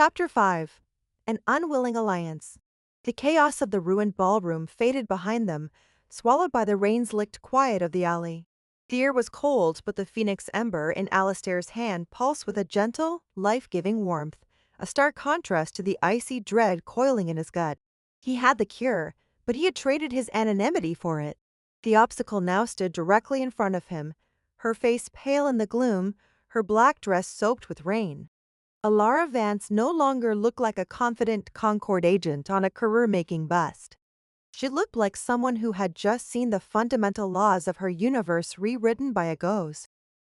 Chapter 5. An Unwilling Alliance. The chaos of the ruined ballroom faded behind them, swallowed by the rain-licked quiet of the alley. The air was cold, but the phoenix ember in Alistair's hand pulsed with a gentle, life-giving warmth, a stark contrast to the icy dread coiling in his gut. He had the cure, but he had traded his anonymity for it. The obstacle now stood directly in front of him, her face pale in the gloom, her black dress soaked with rain. Alara Vance no longer looked like a confident Concord agent on a career-making bust. She looked like someone who had just seen the fundamental laws of her universe rewritten by a ghost.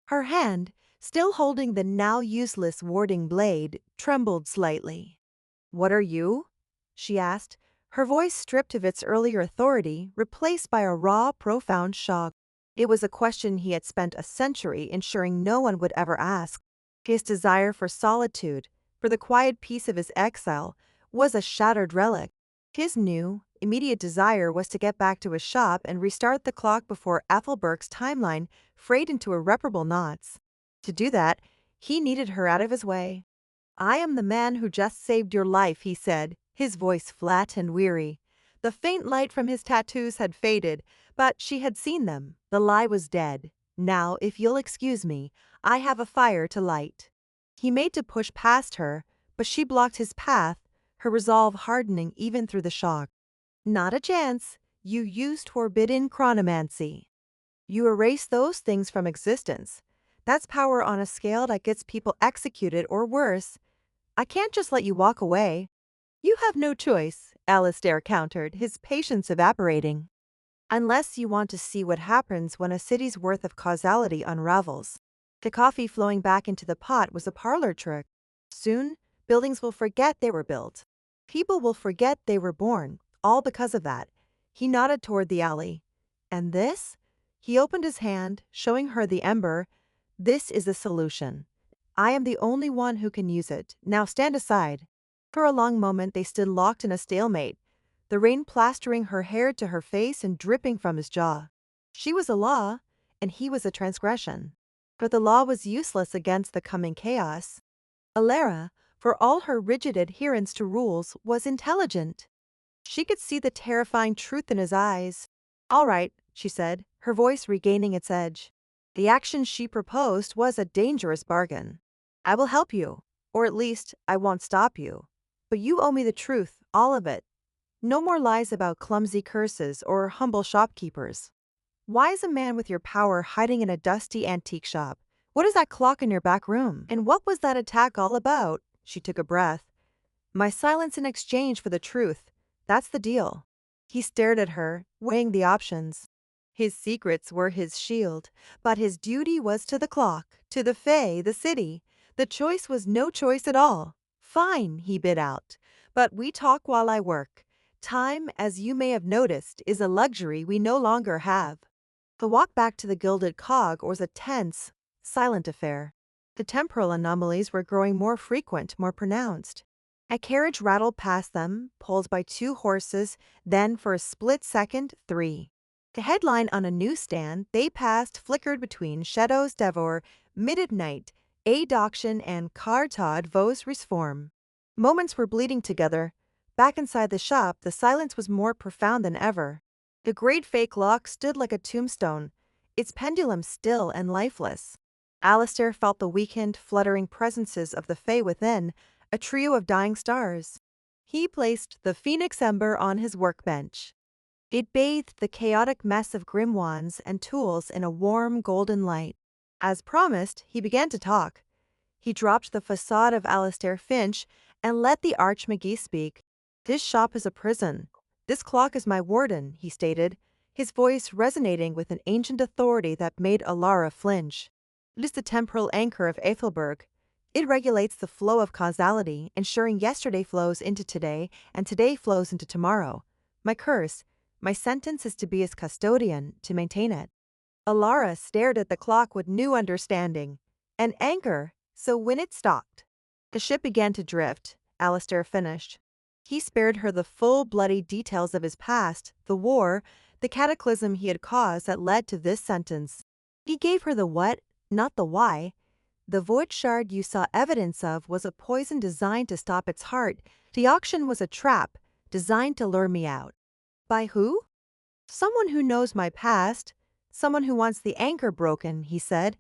Her hand, still holding the now useless warding blade, trembled slightly. "What are you?" she asked, her voice stripped of its earlier authority, replaced by a raw, profound shock. It was a question he had spent a century ensuring no one would ever ask. His desire for solitude, for the quiet peace of his exile, was a shattered relic. His new, immediate desire was to get back to his shop and restart the clock before Ethelberg's timeline frayed into irreparable knots. To do that, he needed her out of his way. "I am the man who just saved your life," he said, his voice flat and weary. The faint light from his tattoos had faded, but she had seen them. The lie was dead. "Now, if you'll excuse me, I have a fire to light." He made to push past her, but she blocked his path, her resolve hardening even through the shock. "Not a chance. You used forbidden chronomancy. You erase those things from existence. That's power on a scale that gets people executed or worse. I can't just let you walk away." "You have no choice," Alistair countered, his patience evaporating. "Unless you want to see what happens when a city's worth of causality unravels." The coffee flowing back into the pot was a parlor trick. "Soon, buildings will forget they were built. People will forget they were born, all because of that." He nodded toward the alley. "And this?" He opened his hand, showing her the ember. "This is the solution. I am the only one who can use it. Now stand aside." For a long moment they stood locked in a stalemate, the rain plastering her hair to her face and dripping from his jaw. She was a law, and he was a transgression. But the law was useless against the coming chaos. Alara, for all her rigid adherence to rules, was intelligent. She could see the terrifying truth in his eyes. "All right," she said, her voice regaining its edge. The action she proposed was a dangerous bargain. "I will help you, or at least I won't stop you. But you owe me the truth, all of it. No more lies about clumsy curses or humble shopkeepers. Why is a man with your power hiding in a dusty antique shop? What is that clock in your back room? And what was that attack all about?" She took a breath. "My silence in exchange for the truth. That's the deal." He stared at her, weighing the options. His secrets were his shield, but his duty was to the clock, to the Fae, the city. The choice was no choice at all. "Fine," he bid out, "but we talk while I work. Time, as you may have noticed, is a luxury we no longer have." The walk back to the Gilded Cog was a tense, silent affair. The temporal anomalies were growing more frequent, more pronounced. A carriage rattled past them, pulled by 2 horses, then for a split second, 3. The headline on a newsstand they passed flickered between Shadows Devor, Mid-Night, Aid Auction, and Cartod Vos Resform. Moments were bleeding together. Back inside the shop, the silence was more profound than ever. The great fake lock stood like a tombstone, its pendulum still and lifeless. Alistair felt the weakened, fluttering presences of the Fae within, a trio of dying stars. He placed the phoenix ember on his workbench. It bathed the chaotic mess of grimoires and tools in a warm, golden light. As promised, he began to talk. He dropped the facade of Alistair Finch and let the Archmagee speak. "This shop is a prison. This clock is my warden," he stated, his voice resonating with an ancient authority that made Alara flinch. "It is the temporal anchor of Ethelberg. It regulates the flow of causality, ensuring yesterday flows into today and today flows into tomorrow. My curse, my sentence is to be its custodian, to maintain it." Alara stared at the clock with new understanding. "An anchor, so when it stopped." The ship began to drift, Alistair finished. He spared her the full, bloody details of his past, the war, the cataclysm he had caused that led to this sentence. He gave her the what, not the why. The void shard you saw evidence of was a poison designed to stop its heart. The auction was a trap, designed to lure me out. By who? Someone who knows my past. Someone who wants the anchor broken, he said,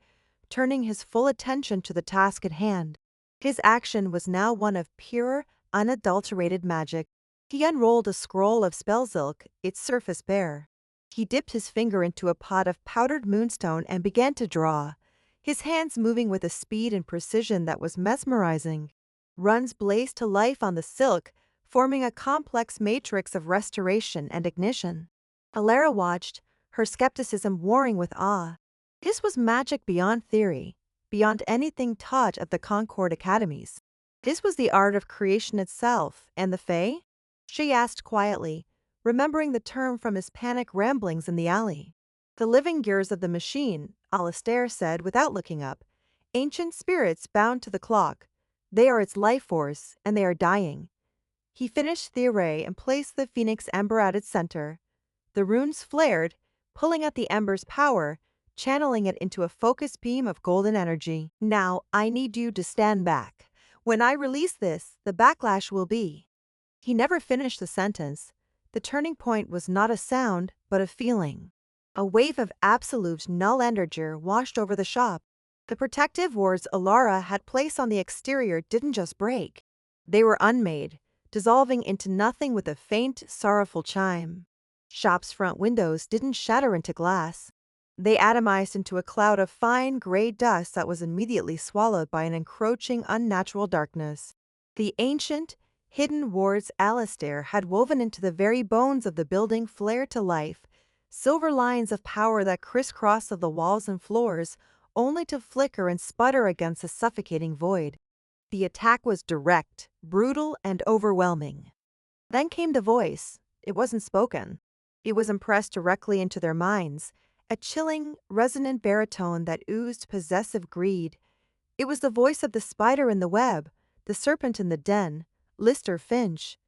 turning his full attention to the task at hand. His action was now one of pure, unadulterated magic. He unrolled a scroll of spellsilk, its surface bare. He dipped his finger into a pot of powdered moonstone and began to draw, his hands moving with a speed and precision that was mesmerizing. Runs blazed to life on the silk, forming a complex matrix of restoration and ignition. Alara watched, her skepticism warring with awe. This was magic beyond theory, beyond anything taught at the Concord Academies. This was the art of creation itself, and the Fae? She asked quietly, remembering the term from his panic ramblings in the alley. The living gears of the machine, Alistair said without looking up. Ancient spirits bound to the clock. They are its life force, and they are dying. He finished the array and placed the phoenix ember at its center. The runes flared, pulling at the ember's power, channeling it into a focused beam of golden energy. Now, I need you to stand back. When I release this, the backlash will be. He never finished the sentence. The turning point was not a sound, but a feeling. A wave of absolute null energy washed over the shop. The protective wards Alara had placed on the exterior didn't just break. They were unmade, dissolving into nothing with a faint, sorrowful chime. Shop's front windows didn't shatter into glass. They atomized into a cloud of fine gray dust that was immediately swallowed by an encroaching, unnatural darkness. The ancient, hidden wards Alistair had woven into the very bones of the building flared to life, silver lines of power that crisscrossed the walls and floors, only to flicker and sputter against a suffocating void. The attack was direct, brutal, and overwhelming. Then came the voice. It wasn't spoken. It was impressed directly into their minds, a chilling, resonant baritone that oozed possessive greed. It was the voice of the spider in the web, the serpent in the den, Lister Finch.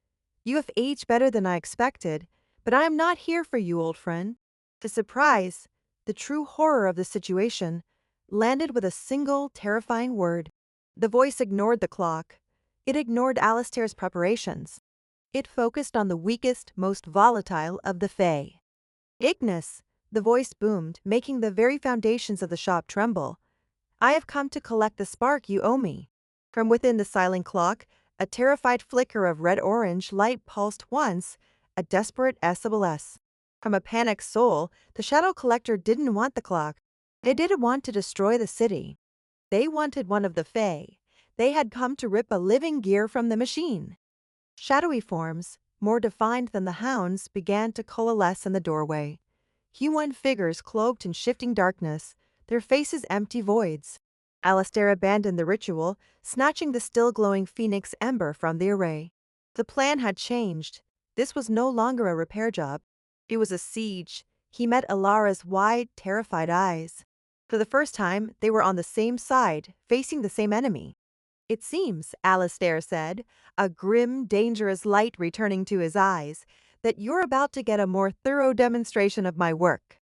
You have aged better than I expected, but I am not here for you, old friend. The surprise, the true horror of the situation, landed with a single, terrifying word. The voice ignored the clock. It ignored Alistair's preparations. It focused on the weakest, most volatile of the Fae. Ignis, the voice boomed, making the very foundations of the shop tremble. I have come to collect the spark you owe me. From within the silent clock, a terrified flicker of red-orange light pulsed once, a desperate SOS. From a panicked soul, the Shadow Collector didn't want the clock. They didn't want to destroy the city. They wanted one of the Fae. They had come to rip a living gear from the machine. Shadowy forms, more defined than the hounds, began to coalesce in the doorway. Human figures cloaked in shifting darkness, their faces empty voids. Alistair abandoned the ritual, snatching the still-glowing phoenix ember from the array. The plan had changed. This was no longer a repair job. It was a siege. He met Alara's wide, terrified eyes. For the first time, they were on the same side, facing the same enemy. It seems, Alistair said, a grim, dangerous light returning to his eyes, that you're about to get a more thorough demonstration of my work.